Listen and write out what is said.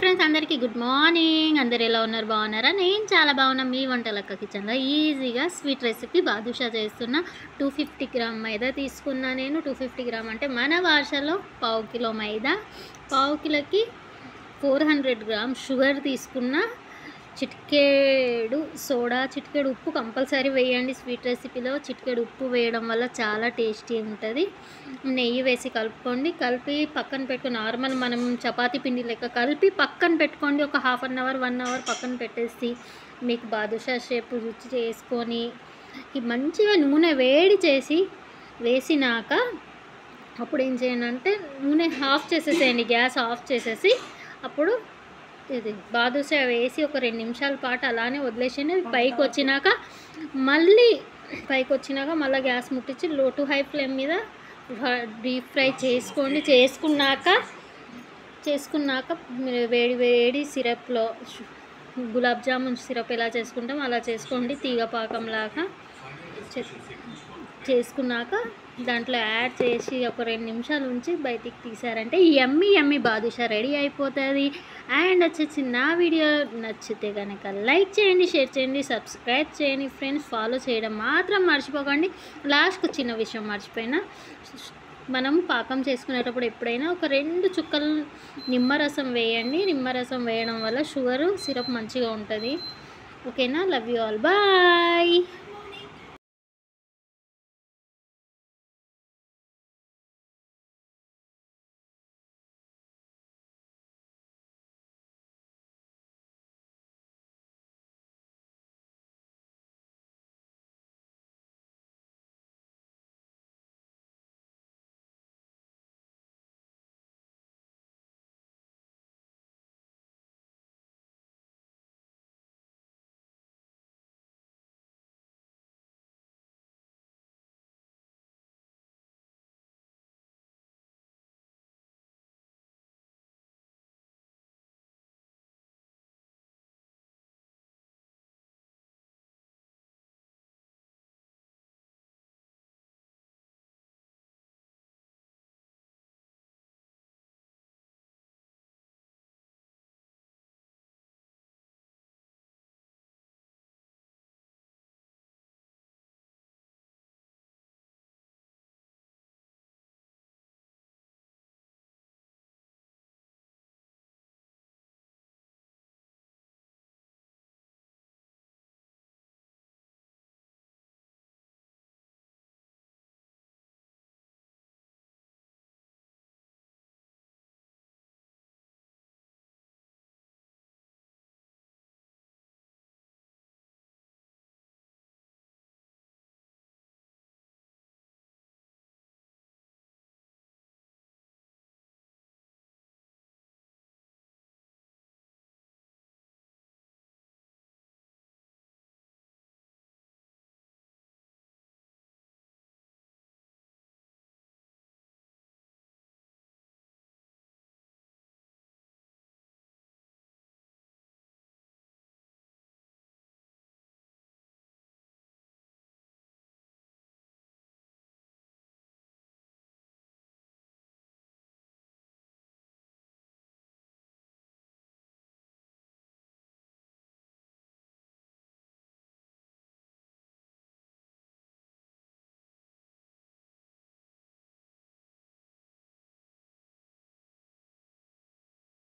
Friends, అందరికీ good morning. అందరు ఎలా ఉన్నారు? బాగున్నారా? నేను చాలా బాగున్నా. మీ వంటలక్క కిచెన్లో ఈజీగా స్వీట్ రెసిపీ బాదుషా చేస్తున్నా. 250 గ్రామ్ మైదా తీసుకున్నా. నేను 250 గ్రామ్ అంటే మన భాషలో పావు కిలో మైదా, పావు కిలోకి 400 గ్రామ్ షుగర్ తీసుకున్నా. చిటికెడు సోడా, చిటికెడు ఉప్పు కంపల్సరీ వేయండి స్వీట్ రెసిపీలో. చిటికెడు ఉప్పు వేయడం వల్ల చాలా టేస్టీ ఉంటుంది. నెయ్యి వేసి కలుపుకోండి. కలిపి పక్కన పెట్టుకుని నార్మల్ మనం చపాతీ పిండి లెక్క కలిపి పక్కన పెట్టుకోండి. ఒక హాఫ్ అన్ అవర్ 1 అవర్ పక్కన పెట్టేసి మీకు బాదుషా షేప్ రుచి చేసుకొని మంచిగా నూనె వేడి చేసి వేసినాక అప్పుడు ఏం చేయండి అంటే నూనె ఆఫ్ చేసేసేయండి. గ్యాస్ ఆఫ్ చేసేసి అప్పుడు ఇది బాదుషా వేసి ఒక 2 నిమిషాల పాటు అలానే వదిలేసేయండి. పైకి వచ్చినాక మళ్ళీ గ్యాస్ ముట్టించి లో టు హై ఫ్లేమ్ మీద డీప్ ఫ్రై చేసుకోండి. చేసుకున్నాక వేడి వేడి సిరప్లో గులాబ్ జామున్ సిరప్ ఎలా చేసుకుంటాం అలా చేసుకోండి. తీగ పాకంలాగా చేసుకున్నాక దాంట్లో యాడ్ చేసి ఒక 2 నిమిషాల నుంచి బయటికి తీసారంటే యమ్మీ బాదుషా రెడీ అయిపోతుంది. అండ్ వచ్చేసి నా వీడియో నచ్చితే కనుక లైక్ చేయండి, షేర్ చేయండి, సబ్స్క్రైబ్ చేయండి ఫ్రెండ్స్. ఫాలో చేయడం మాత్రం మర్చిపోకండి. లాస్ట్కు చిన్న విషయం మర్చిపోయినా, మనం పాకం చేసుకునేటప్పుడు ఎప్పుడైనా ఒక 2 చుక్కలు నిమ్మరసం వేయండి. నిమ్మరసం వేయడం వల్ల షుగరు సిరప్ మంచిగా ఉంటుంది. ఓకేనా? Love you all, bye.